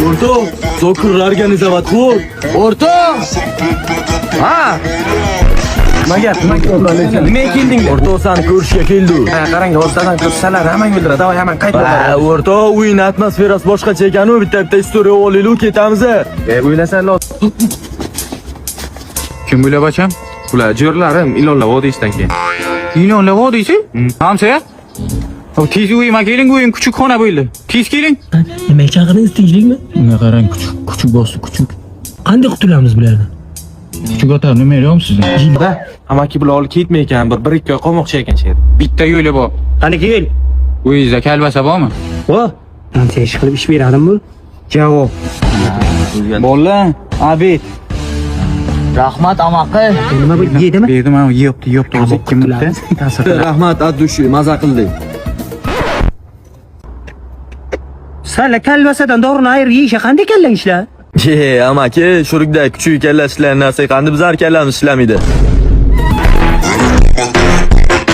O'rta, zokur organizovat qil. O'rta! Ha! Nima kelding? O'rta san ko'rishga keldi. Ha, qarang, o'rtadan ko'rsalar hamma o'ldiradi. Davay, hamma qaytib Ha, o'rta, o'yin atmosferasi boshqacha ekan-ku, bitta istoriya olaylik, ketamiz. O'ylasan lozim. Kim bo'ylab ocham? Ular jo'rlarim ilonlar vodiysidan keyin. Ilonlar vodiysi? Hamsa? O tez uyima keling, o'yin kuchuk xona bo'ldi. Tez keling. Nima chaqiringiz tinchlikmi? Nima qarang, kuchuk bosti, kuchuk. Qanday qutulamiz bularni? Kuchuk otar nima deyapsiz siz? Da, amaki bular olib ketmay ekan, bir ikki oy qolmoqchi ekan sher. Bitta yo'li bor. Qani kel. O'yingizda kalbasa bormi? Vo, ancha ish qilib ish beradimmi? Javob. Bola, Abid. Rahmat amaqi. Nima bu yedimi? Berdim, men yeyapti. O'zi kim bitta? Rahmat, Addushi, maza qildik. Sala kalbasadan dorini ayir yeyisha qanday kallang ishlar? Amaki, shurikda kuchuk kallashlar narsa qanday bizar kallamiz ishlamaydi.